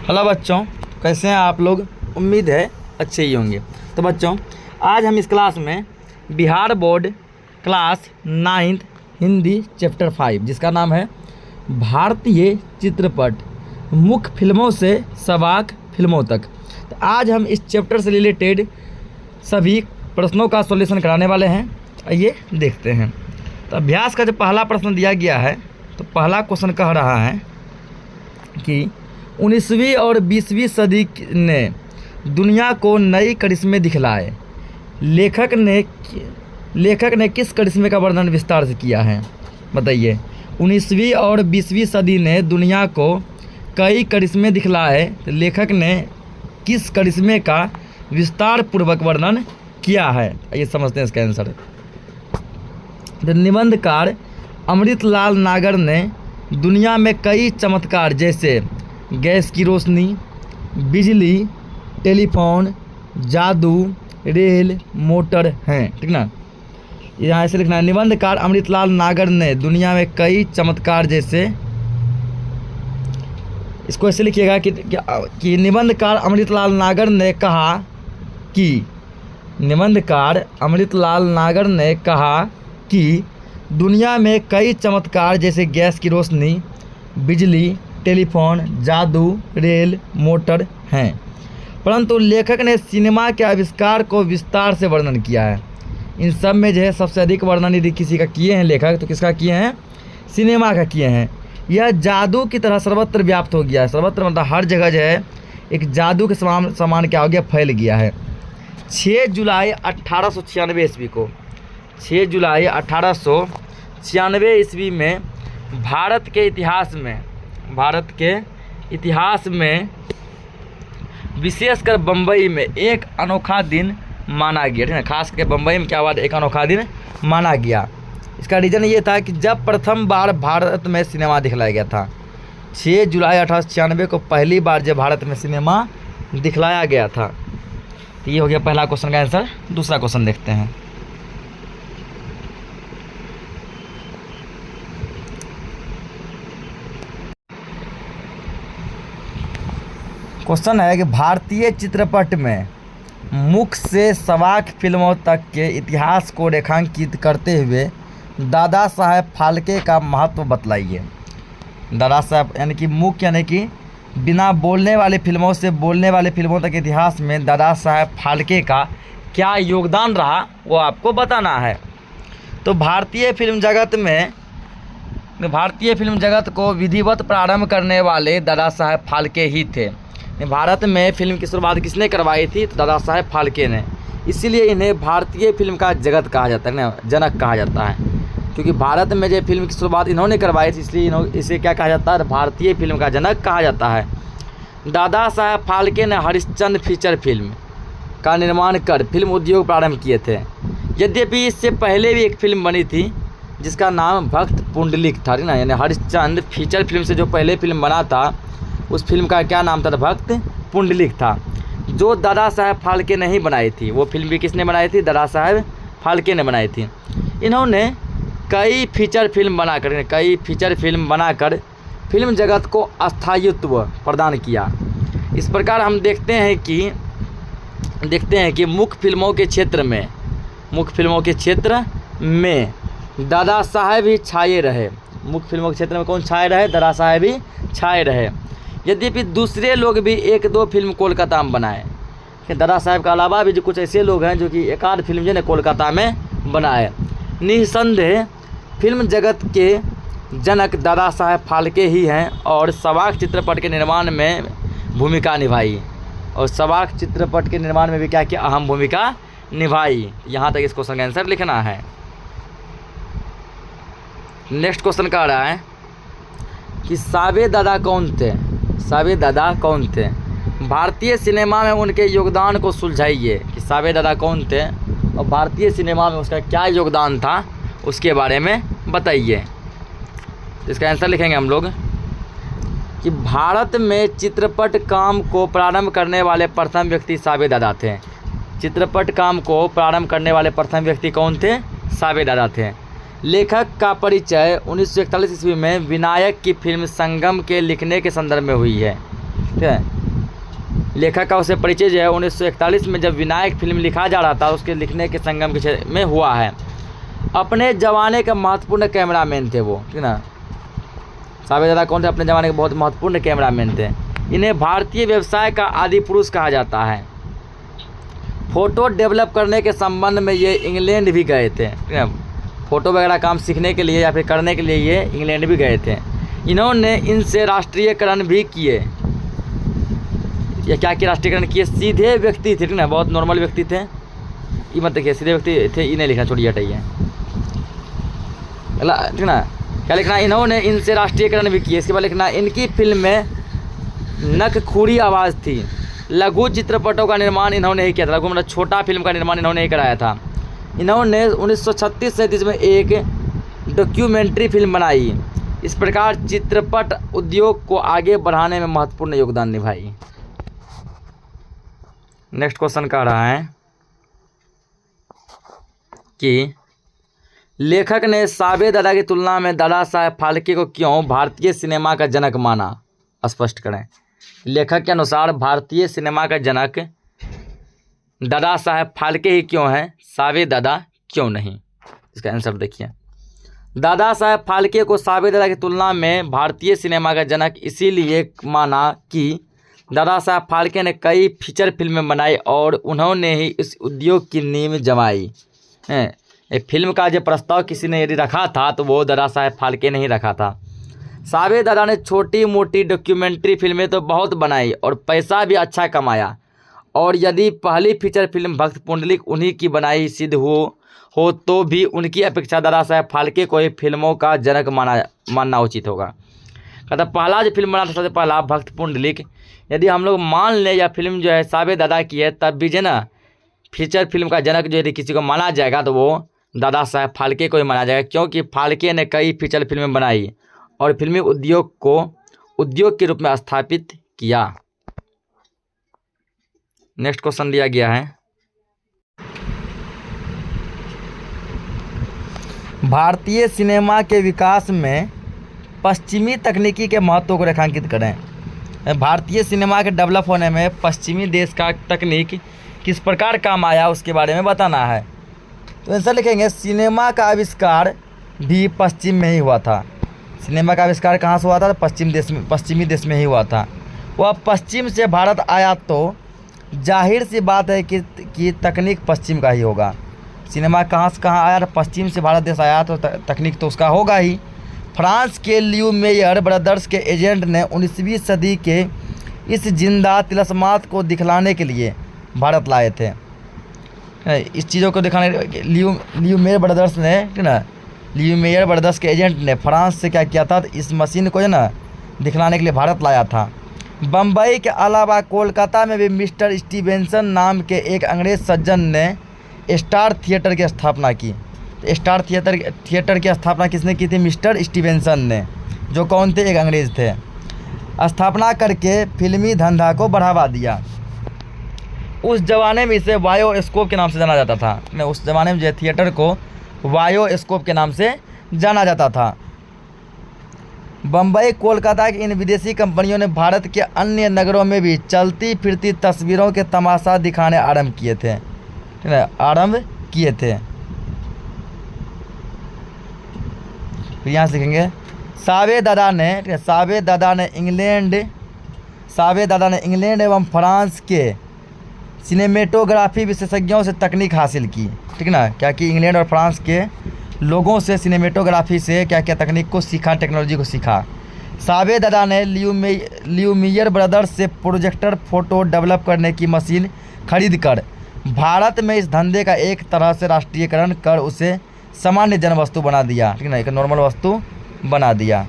Hello बच्चों, कैसे हैं आप लोग। उम्मीद है अच्छे ही होंगे। तो बच्चों, आज हम इस क्लास में Bihar board class 9th Hindi chapter 5 जिसका नाम है भारतीय चित्रपट मुख्य फिल्मों से सवाक फिल्मों तक। तो आज हम इस चैप्टर से रिलेटेड सभी प्रश्नों का सॉल्यूशन कराने वाले हैं। आइए देखते हैं। तो अभ्यास का जो पहला प्रश्न दिया गया है, तो पहला क्वेश्चन कह रहा है कि 19वीं और 20वीं सदी ने दुनिया को नई करिश्मे दिखलाए। लेखक ने किस करिश्मे का वर्णन विस्तार से किया है, बताइए। 19वीं और 20वीं सदी ने दुनिया को कई करिश्मे दिखलाए, तो लेखक ने किस करिश्मे का विस्तार पूर्वक वर्णन किया है। ये समझते हैं इसका आंसर। तो निबंधकार अमृतलाल नागर ने दुनिया में कई चमत्कार जैसे गैस की रोशनी, बिजली, टेलीफोन, जादू, रेल, मोटर हैं, ठीक ना। यहाँ ऐसे लिखना है, निबंधकार अमृतलाल नागर ने दुनिया में कई चमत्कार जैसे, इसको ऐसे लिखिएगा कि निबंधकार अमृतलाल नागर ने कहा कि कि दुनिया में कई चमत्कार जैसे गैस की रोशनी, बिजली, टेलीफोन, जादू, रेल, मोटर हैं, परंतु लेखक ने सिनेमा के आविष्कार को विस्तार से वर्णन किया है। इन सब में जो है सबसे अधिक वर्णन यदि किसी का किए हैं लेखक, तो किसका किए हैं? सिनेमा का किए हैं। यह जादू की तरह सर्वत्र व्याप्त हो गया है। सर्वत्र मतलब हर जगह जो है एक जादू के समान क्या हो गया, फैल गया है। 6 जुलाई 1896 ईस्वी को, 6 जुलाई 1896 ईस्वी में भारत के इतिहास में विशेषकर बम्बई में एक अनोखा दिन माना गया, ठीक है। खास करके बम्बई में क्या हुआ, एक अनोखा दिन माना गया। इसका रीज़न ये था कि जब प्रथम बार भारत में सिनेमा दिखलाया गया था। 6 जुलाई 1896 को पहली बार जब भारत में सिनेमा दिखलाया गया था। तो ये हो गया पहला क्वेश्चन का आंसर। दूसरा क्वेश्चन देखते हैं। क्वेश्चन है कि भारतीय चित्रपट में मुख्य से सवाक फिल्मों तक के इतिहास को रेखांकित करते हुए दादा साहेब फाल्के का महत्व बतलाइए। दादा साहेब यानी कि बिना बोलने वाली फिल्मों से बोलने वाली फिल्मों तक इतिहास में दादा साहेब फाल्के का क्या योगदान रहा, वो आपको बताना है। तो भारतीय फिल्म जगत को विधिवत प्रारंभ करने वाले दादा साहेब फाल्के ही थे। भारत में फिल्म की शुरुआत किसने करवाई थी, तो दादा साहेब फाल्के ने। इसीलिए इन्हें भारतीय फिल्म का जगत कहा जाता है ना, जनक कहा जाता है। क्योंकि भारत में जो फिल्म की शुरुआत इन्होंने करवाई थी, इसलिए इसे क्या कहा जाता है, भारतीय फिल्म का जनक कहा जाता है। दादा साहेब फाल्के ने हरिश्चंद्र फीचर फिल्म का निर्माण कर फिल्म उद्योग प्रारंभ किए थे। यद्यपि इससे पहले भी एक फिल्म बनी थी जिसका नाम भक्त पुंडलिक था, ना। यानी हरिश्चंद्र फीचर फिल्म से जो पहले फिल्म बना था, उस फिल्म का क्या नाम था, भक्त पुंडलिक था, जो दादा साहेब फाल्के ने ही बनाई थी। वो फिल्म भी किसने बनाई थी, दादा साहेब फाल्के ने बनाई थी। इन्होंने कई फीचर फिल्म बनाकर फिल्म जगत को स्थायित्व प्रदान किया। इस प्रकार हम देखते हैं कि मुख्य फिल्मों के क्षेत्र में दादा साहेब ही छाए रहे। मुख्य फिल्मों के क्षेत्र में कौन छाए रहे, दादा साहेब ही छाए रहे। यद्यपि दूसरे लोग भी 1-2 फिल्म कोलकाता में बनाए। दादा साहेब के अलावा भी जो कुछ ऐसे लोग हैं जो कि एक आध फिल्म जो है कोलकाता में बनाए। निस्संदेह फिल्म जगत के जनक दादा साहेब फाल्के ही हैं और सवाक चित्रपट के निर्माण में भूमिका निभाई। और सवाक चित्रपट के निर्माण में भी क्या किया, अहम भूमिका निभाई। यहाँ तक इस क्वेश्चन का आंसर लिखना है। नेक्स्ट क्वेश्चन कह रहा है कि सावे दादा कौन थे। भारतीय सिनेमा में उनके योगदान को सुलझाइए। कि सावे दादा कौन थे और भारतीय सिनेमा में उसका क्या योगदान था, उसके बारे में बताइए। तो इसका आंसर लिखेंगे हम लोग कि भारत में चित्रपट काम को प्रारंभ करने वाले प्रथम व्यक्ति सावे दादा थे। चित्रपट काम को प्रारंभ करने वाले प्रथम व्यक्ति कौन थे, सावे दादा थे। लेखक का परिचय 1941 ईस्वी में विनायक की फिल्म संगम के लिखने के संदर्भ में हुई है, ठीक है। लेखक का उसे परिचय जो है 1941 में जब विनायक फिल्म लिखा जा रहा था उसके लिखने के संगम के क्षेत्र में हुआ है। अपने ज़माने के महत्वपूर्ण कैमरामैन थे वो, ठीक ना। साबे दादा कौन थे? अपने ज़माने के बहुत महत्वपूर्ण कैमरामैन थे। इन्हें भारतीय व्यवसाय का आदि पुरुष कहा जाता है। फ़ोटो डेवलप करने के संबंध में ये इंग्लैंड भी गए थे, ठीक है। फ़ोटो वगैरह काम सीखने के लिए या फिर करने के लिए ये इंग्लैंड भी गए थे। इन्होंने इनसे राष्ट्रीयकरण भी किए। ये क्या किया? राष्ट्रीयकरण किए। सीधे व्यक्ति थे, ठीक ना, बहुत नॉर्मल व्यक्ति थे। ये मत देखिए, सीधे व्यक्ति थे, इन्हें लिखना, छोड़िए, हटाइए, ठीक ना। क्या लिखना? इन्होंने इनसे राष्ट्रीयकरण भी किए। इसके बाद लिखना, इनकी फिल्म में नखखुरी आवाज़ थी। लघु चित्रपटों का निर्माण इन्होंने ही किया था। लघु मतलब छोटा फिल्म का निर्माण इन्होंने ही कराया था। इन्होंने 1936-37 में एक डॉक्यूमेंट्री फिल्म बनाई। इस प्रकार चित्रपट उद्योग को आगे बढ़ाने में महत्वपूर्ण योगदान निभाई। नेक्स्ट क्वेश्चन कह रहा है कि लेखक ने साबे दादा की तुलना में दादा साहेब फाल्के को क्यों भारतीय सिनेमा का जनक माना? स्पष्ट करें। लेखक के अनुसार भारतीय सिनेमा का जनक दादा साहेब फाल्के ही क्यों है, साबे दादा क्यों नहीं? इसका आंसर देखिए। दादा साहेब फाल्के को साबे दादा की तुलना में भारतीय सिनेमा का जनक इसीलिए माना कि दादा साहेब फाल्के ने कई फीचर फिल्में बनाई और उन्होंने ही इस उद्योग की नींव जमाई है। एक फिल्म का जो प्रस्ताव किसी ने यदि रखा था तो वो दादा साहेब फाल्के ने ही रखा था। साबे दादा ने छोटी मोटी डॉक्यूमेंट्री फिल्में तो बहुत बनाई और पैसा भी अच्छा कमाया, और यदि पहली फीचर फिल्म भक्त पुंडलिक उन्हीं की बनाई सिद्ध हो तो भी उनकी अपेक्षा दादा साहेब फाल्के को ही फिल्मों का जनक मानना उचित होगा। कहता पहला जो फिल्म बना था सबसे पहला भक्त पुंडलिक, यदि हम लोग मान लें यह फिल्म जो है साबे दादा की है, तब भी जो ना फीचर फिल्म का जनक जो यदि किसी को माना जाएगा तो वो दादा साहेब फाल्के को ही माना जाएगा, क्योंकि फाल्के ने कई फीचर फिल्में बनाई और फिल्मी उद्योग को उद्योग के रूप में स्थापित किया। नेक्स्ट क्वेश्चन दिया गया है, भारतीय सिनेमा के विकास में पश्चिमी तकनीकी के महत्व को रेखांकित करें। भारतीय सिनेमा के डेवलप होने में पश्चिमी देश का तकनीक किस प्रकार काम आया उसके बारे में बताना है। तो आंसर लिखेंगे, सिनेमा का आविष्कार भी पश्चिम में ही हुआ था। सिनेमा का आविष्कार कहाँ से हुआ था? पश्चिमी देश में ही हुआ था। वह पश्चिम से भारत आया तो जाहिर सी बात है कि तकनीक पश्चिम का ही होगा। सिनेमा कहाँ से कहाँ आया? पश्चिम से भारत देश आया तो तकनीक तो उसका होगा ही। फ्रांस के ल्यूमेयर ब्रदर्स के एजेंट ने 19वीं सदी के इस जिंदा तिलस्मात को दिखलाने के लिए भारत लाए थे। इस चीज़ों को दिखाने ल्यूमेयर ब्रदर्स ने, ठीक ना, ल्यूमेयर ब्रदर्स के एजेंट ने फ्रांस से क्या किया था? इस मशीन को जो ना दिखलाने के लिए भारत लाया था। बम्बई के अलावा कोलकाता में भी मिस्टर स्टीवेंसन नाम के एक अंग्रेज सज्जन ने स्टार थिएटर की स्थापना की। तो स्टार थिएटर की स्थापना किसने की थी? मिस्टर स्टीवेंसन ने, जो कौन थे? एक अंग्रेज थे। स्थापना करके फिल्मी धंधा को बढ़ावा दिया। उस ज़माने में इसे वायोस्कोप के नाम से जाना जाता था। उस ज़माने में जो थिएटर को वायोस्कोप के नाम से जाना जाता था। बम्बई कोलकाता की इन विदेशी कंपनियों ने भारत के अन्य नगरों में भी चलती फिरती तस्वीरों के तमाशा दिखाने आरंभ किए थे, ठीक है, आरंभ किए थे। फिर यहाँ सीखेंगे, साबे दादा ने इंग्लैंड एवं फ्रांस के सिनेमेटोग्राफी विशेषज्ञों से तकनीक हासिल की, ठीक ना। क्या कि इंग्लैंड और फ्रांस के लोगों से सिनेमेटोग्राफी से क्या क्या तकनीक को सीखा, टेक्नोलॉजी को सीखा। साबे दादा ने ल्यूमियर ब्रदर्स से प्रोजेक्टर फ़ोटो डेवलप करने की मशीन खरीदकर भारत में इस धंधे का एक तरह से राष्ट्रीयकरण कर उसे सामान्य जन वस्तु बना दिया, ठीक ना, एक नॉर्मल वस्तु बना दिया।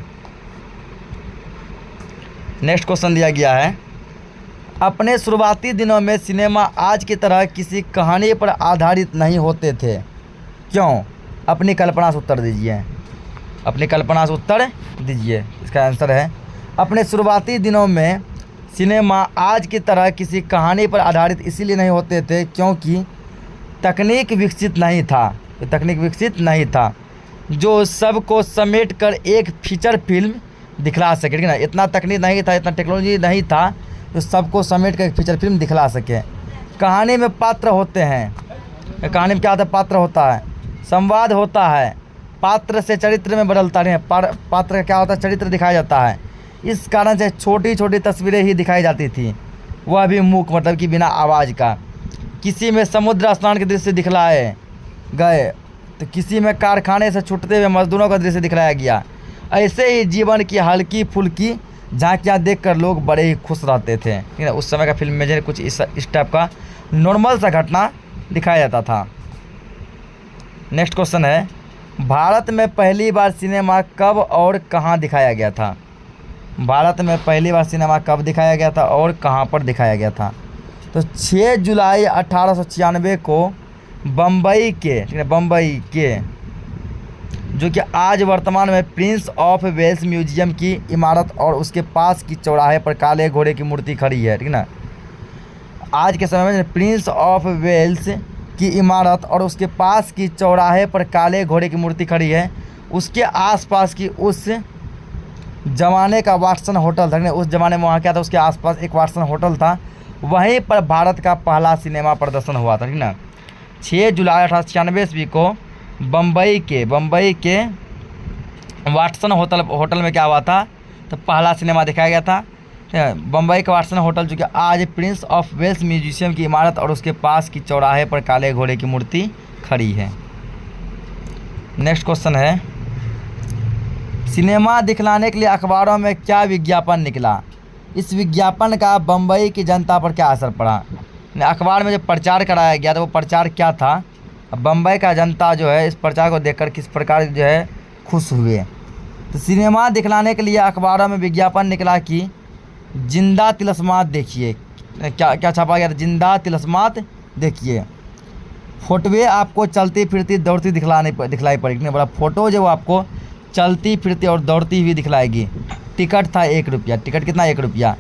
नेक्स्ट क्वेश्चन दिया गया है, अपने शुरुआती दिनों में सिनेमा आज की तरह किसी कहानी पर आधारित नहीं होते थे, क्यों? अपनी कल्पना से उत्तर दीजिए, अपनी कल्पना से उत्तर दीजिए। इसका आंसर है, अपने शुरुआती दिनों में सिनेमा आज की तरह किसी कहानी पर आधारित इसीलिए नहीं होते थे क्योंकि तकनीक विकसित नहीं था जो सबको समेट कर एक फीचर फिल्म दिखला सके, ठीक है ना। इतना तकनीक नहीं था, इतना टेक्नोलॉजी नहीं था जो सबको समेट कर एक फीचर फिल्म दिखला सके। कहानी में पात्र होते हैं, कहानी में क्या होता है, पात्र होता है, संवाद होता है, पात्र से चरित्र में बदलता है, पात्र का क्या होता है, चरित्र दिखाया जाता है। इस कारण से छोटी छोटी तस्वीरें ही दिखाई जाती थी, वह भी मूक मतलब कि बिना आवाज़ का। किसी में समुद्र स्नान के दृश्य दिखलाए गए तो किसी में कारखाने से छूटते हुए मजदूरों का दृश्य दिखलाया गया। ऐसे ही जीवन की हल्की फुल्की झांकियाँ देखकर लोग बड़े ही खुश रहते थे, ठीक है। उस समय का फिल्म में जो कुछ इस टाइप का नॉर्मल सा घटना दिखाया जाता था। नेक्स्ट क्वेश्चन है, भारत में पहली बार सिनेमा कब और कहाँ दिखाया गया था? भारत में पहली बार सिनेमा कब दिखाया गया था और कहाँ पर दिखाया गया था? तो 6 जुलाई 1896 को बम्बई के, ठीक है, बम्बई के जो कि आज वर्तमान में प्रिंस ऑफ वेल्स म्यूजियम की इमारत और उसके पास की चौराहे पर काले घोड़े की मूर्ति खड़ी है, ठीक ना। आज के समय में प्रिंस ऑफ वेल्स की इमारत और उसके पास की चौराहे पर काले घोड़े की मूर्ति खड़ी है। उसके आसपास की उस ज़माने का वाटसन होटल था, उस ज़माने में वहाँ क्या था, उसके आसपास एक वाटसन होटल था, वहीं पर भारत का पहला सिनेमा प्रदर्शन हुआ था, ठीक ना। 6 जुलाई 1896 ईस्वी को बम्बई के वाटसन होटल में क्या हुआ था, तो पहला सिनेमा दिखाया गया था। बम्बई का वाटसन होटल जो कि आज प्रिंस ऑफ वेल्स म्यूजियम की इमारत और उसके पास की चौराहे पर काले घोड़े की मूर्ति खड़ी है। नेक्स्ट क्वेश्चन है, सिनेमा दिखलाने के लिए अखबारों में क्या विज्ञापन निकला? इस विज्ञापन का बम्बई की जनता पर क्या असर पड़ा? अखबार में जो प्रचार कराया गया था वो प्रचार क्या था? बम्बई का जनता जो है इस प्रचार को देखकर किस प्रकार जो है खुश हुए? तो सिनेमा दिखलाने के लिए अखबारों में विज्ञापन निकला कि जिंदा तिलस्मात देखिए। क्या छापा गया था? जिंदा तिलस्मात देखिए। फोटोवे आपको चलती फिरती दौड़ती दिखलाई पड़ेगी, बड़ा फोटो जो आपको चलती फिरती और दौड़ती हुई दिखलाएगी। टिकट था 1 रुपया। टिकट कितना? 1 रुपया।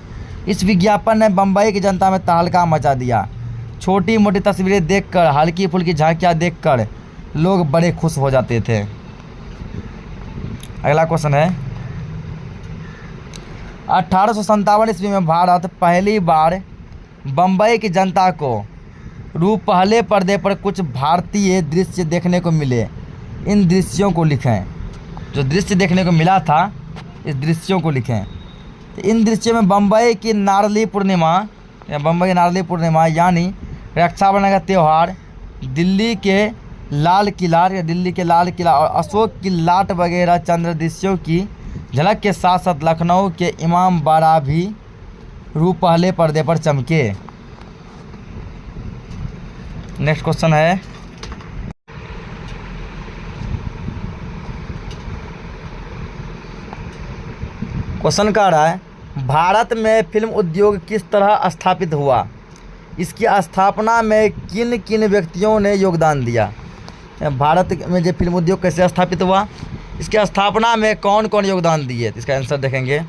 इस विज्ञापन ने बम्बई की जनता में तहलका मचा दिया। छोटी मोटी तस्वीरें देखकर, हल्की फुल्की झांकियाँ देखकर लोग बड़े खुश हो जाते थे। अगला क्वेश्चन है, 1857 ईस्वी में भारत पहली बार बम्बई की जनता को पहले पर्दे पर कुछ भारतीय दृश्य देखने को मिले। इन दृश्यों को लिखें। जो दृश्य देखने को मिला था इस दृश्यों को लिखें। इन दृश्यों में बम्बई की नारली पूर्णिमा यानी रक्षाबंधन का त्यौहार, दिल्ली के लाल किला और अशोक की लाट वगैरह चंद्र दृश्यों की झलक के साथ साथ लखनऊ के इमाम बाड़ा भी पहले पर्दे पर चमके। नेक्स्ट क्वेश्चन है, क्वेश्चन कह रहा है, भारत में फिल्म उद्योग किस तरह स्थापित हुआ? इसकी स्थापना में किन किन व्यक्तियों ने योगदान दिया? भारत में जो फिल्म उद्योग कैसे स्थापित हुआ, इसकी स्थापना में कौन कौन योगदान दिए? इसका आंसर देखेंगे।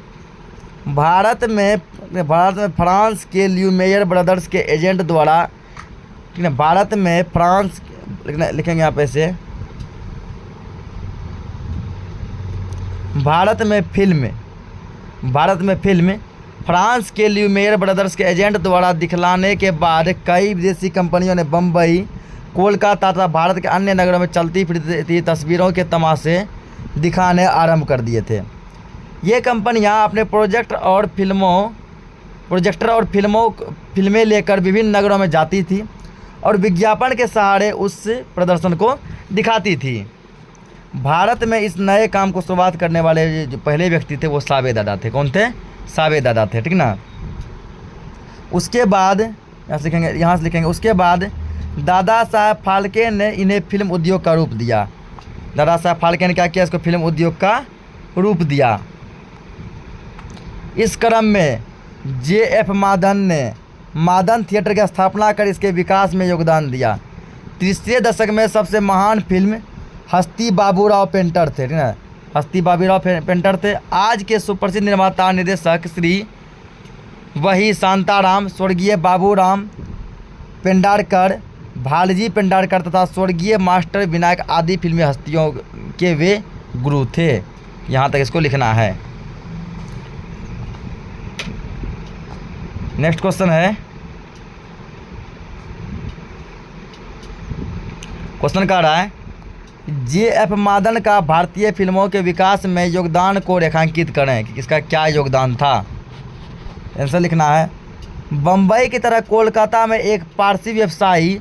भारत में फ्रांस के ल्यूमेयर ब्रदर्स के एजेंट द्वारा, भारत में फ्रांस लिखेंगे यहाँ पे से, भारत में फिल्म फ्रांस के ल्यूमेयर ब्रदर्स के एजेंट द्वारा दिखलाने के बाद कई विदेशी कंपनियों ने बम्बई, कोलकाता तथा भारत के अन्य नगरों में चलती फिरती तस्वीरों के तमाशे दिखाने आरंभ कर दिए थे। ये कंपनियां अपने प्रोजेक्टर और फिल्में लेकर विभिन्न नगरों में जाती थी और विज्ञापन के सहारे उस प्रदर्शन को दिखाती थी। भारत में इस नए काम को शुरुआत करने वाले जो पहले व्यक्ति थे वो सावे दादा थे। कौन थे? सावे दादा थे, ठीक ना। उसके बाद यहाँ से लिखेंगे उसके बाद दादा साहब फाल्के ने इन्हें फिल्म उद्योग का रूप दिया। दादा साहब फाल्के ने क्या किया? इसको फिल्म उद्योग का रूप दिया। इस क्रम में J.F. मादन ने मादन थिएटर की स्थापना कर इसके विकास में योगदान दिया। 30वें दशक में सबसे महान फिल्म हस्ती बाबूराव पेंटर थे, ठीक है। हस्ती बाबूराव पेंटर थे। आज के सुप्रसिद्ध निर्माता निर्देशक श्री वही शांताराम, स्वर्गीय बाबूराम पेंडारकर, भालजी पेंडारकर तथा स्वर्गीय मास्टर विनायक आदि फिल्मी हस्तियों के वे गुरु थे। यहाँ तक इसको लिखना है। नेक्स्ट क्वेश्चन है, क्वेश्चन कह रहा है J.F. मादन का भारतीय फिल्मों के विकास में योगदान को रेखांकित करें कि इसका क्या योगदान था। आंसर लिखना है, बम्बई की तरह कोलकाता में एक पारसी व्यवसायी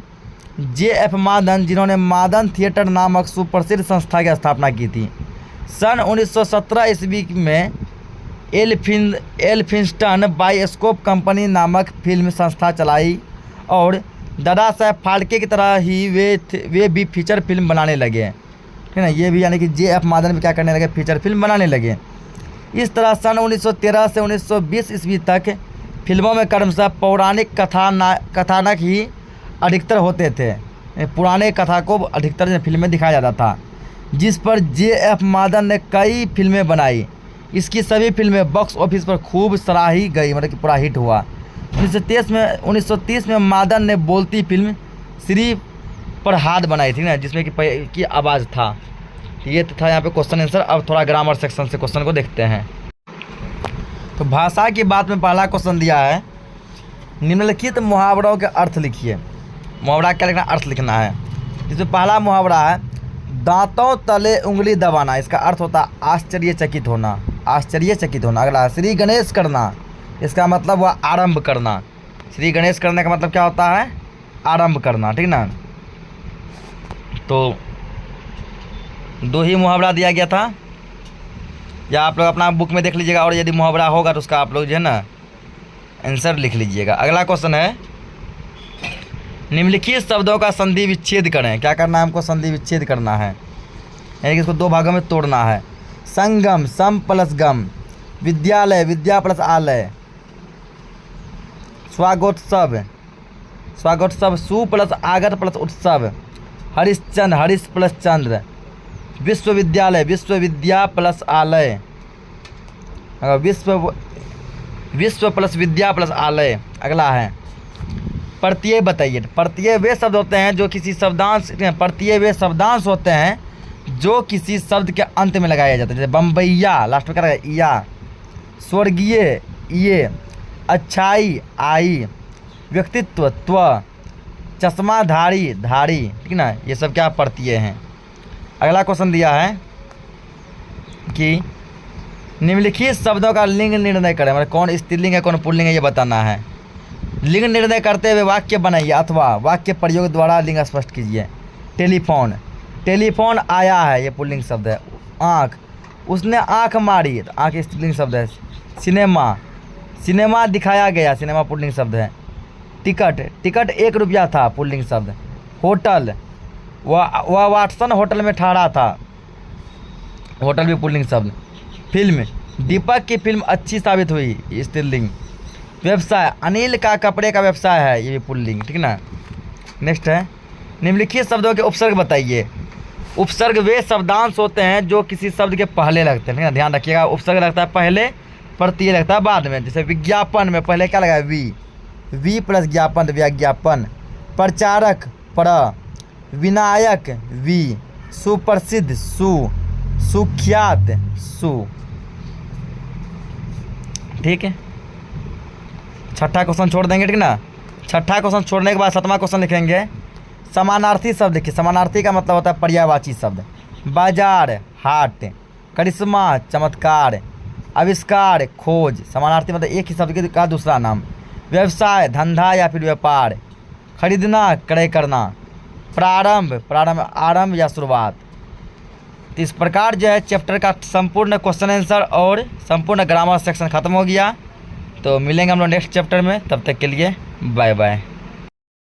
J.F. मादन, जिन्होंने मादन थिएटर नामक सुप्रसिद्ध संस्था की स्थापना की थी। सन 1917 ईस्वी में एल्फिंस्टन बायोस्कोप कंपनी नामक फिल्म संस्था चलाई और दादा साहब फाल्के की तरह ही वे भी फीचर फिल्म बनाने लगे, ठीक है ना। ये भी यानी कि J.F. मादन भी क्या करने लगे, फीचर फिल्म बनाने लगे। इस तरह सन 1913 से 1920 ईस्वी तक फिल्मों में क्रमशः पौराणिक कथानक ही अधिकतर होते थे। पुराने कथा को अधिकतर फिल्म में दिखाया जाता था, जिस पर J.F. मादन ने कई फिल्में बनाई। इसकी सभी फिल्में बॉक्स ऑफिस पर खूब सराही गई, मतलब कि पूरा हिट हुआ। 1930 में मादन ने बोलती फिल्म श्री पर हाथ बनाई थी ना, जिसमें कि आवाज़ था। ये तो था यहाँ पे क्वेश्चन आंसर। अब थोड़ा ग्रामर सेक्शन से क्वेश्चन को देखते हैं। तो भाषा की बात में पहला क्वेश्चन दिया है, निम्नलिखित मुहावरों के अर्थ लिखिए। मुहावरा क्या लिखना, अर्थ लिखना है। जिसमें पहला मुहावरा है दांतों तले उंगली दबाना, इसका अर्थ होता है आश्चर्यचकित होना, आश्चर्यचकित होना। अगला श्री गणेश करना, इसका मतलब हुआ आरंभ करना। श्री गणेश करने का मतलब क्या होता है, आरंभ करना, ठीक ना। तो दो ही मुहावरा दिया गया था, या आप लोग अपना बुक में देख लीजिएगा, और यदि मुहावरा होगा तो उसका आप लोग जो है ना आंसर लिख लीजिएगा। अगला क्वेश्चन है, निम्नलिखित शब्दों का संधि विच्छेद करें। क्या करना है हमको, संधि विच्छेद करना है, यानी कि इसको दो भागों में तोड़ना है। संगम, सम प्लस गम। विद्यालय, विद्या प्लस आलय। स्वागोत्सव, स्वागोत्सव सु प्लस आगत प्लस उत्सव। हरिश्चंद्र, हरीश प्लस चंद्र। विश्वविद्यालय, विश्वविद्या प्लस आलय। विश्व प्लस विद्या प्लस आलय। अगला है प्रत्यय बताइए। प्रत्यय वे शब्द होते हैं जो किसी शब्दांश, प्रत्यय वे शब्दांश होते हैं जो किसी शब्द के अंत में लगाया जाता है। जैसे बम्बैया, लास्ट में क्या रहेगा, या। स्वर्गीय, ये। अच्छाई, आई। व्यक्तित्व, त्व। चश्माधारी, धारी, ठीक ना। ये सब क्या प्रत्यय हैं। अगला क्वेश्चन दिया है कि निम्नलिखित शब्दों का लिंग निर्णय करें, मतलब कौन स्त्रीलिंग है कौन पुल्लिंग है ये बताना है। लिंग निर्णय करते हुए वाक्य बनाइए अथवा वाक्य प्रयोग द्वारा लिंग स्पष्ट कीजिए। टेलीफोन, टेलीफोन आया है, ये पुल्लिंग शब्द है। आँख, उसने आँख मारी, तो आँख स्त्रीलिंग शब्द है। सिनेमा, सिनेमा दिखाया गया, सिनेमा पुल्लिंग शब्द है। टिकट, टिकट 1 रुपया था, पुल्लिंग शब्द। होटल, वह वाटसन होटल में ठहरा था, होटल भी पुल्लिंग शब्द। फिल्म, दीपक की फिल्म अच्छी साबित हुई, स्त्रीलिंग। व्यवसाय, अनिल का कपड़े का व्यवसाय है, ये भी पुल्लिंग, ठीक ना। नेक्स्ट है, निम्नलिखित शब्दों के उपसर्ग बताइए। उपसर्ग वे शब्दांश होते हैं जो किसी शब्द के पहले लगते हैं, ठीक ना। ध्यान रखिएगा, उपसर्ग लगता है पहले, प्रत्यय लगता है बाद में। जैसे विज्ञापन में पहले क्या लगा है, वी प्लस ज्ञापन, विज्ञापन। प्रचारक, प्र। विनायक, वी। सुप्रसिद्ध, सु। सुख्यात, सु। ठीक है, छठा क्वेश्चन छोड़ देंगे, ठीक ना। छठा क्वेश्चन छोड़ने के बाद सातवां क्वेश्चन लिखेंगे। समानार्थी शब्द देखिए, समानार्थी का मतलब होता है पर्यायवाची शब्द। बाजार, हाट। करिश्मा, चमत्कार। आविष्कार, खोज। समानार्थी मतलब एक ही शब्द का दूसरा नाम। व्यवसाय, धंधा या फिर व्यापार। खरीदना, क्रय करना। प्रारंभ, प्रारंभ आरंभ या शुरुआत। तो इस प्रकार जो है चैप्टर का संपूर्ण क्वेश्चन आंसर और संपूर्ण ग्रामर सेक्शन खत्म हो गया। तो मिलेंगे हम लोग नेक्स्ट चैप्टर में, तब तक के लिए बाय बाय।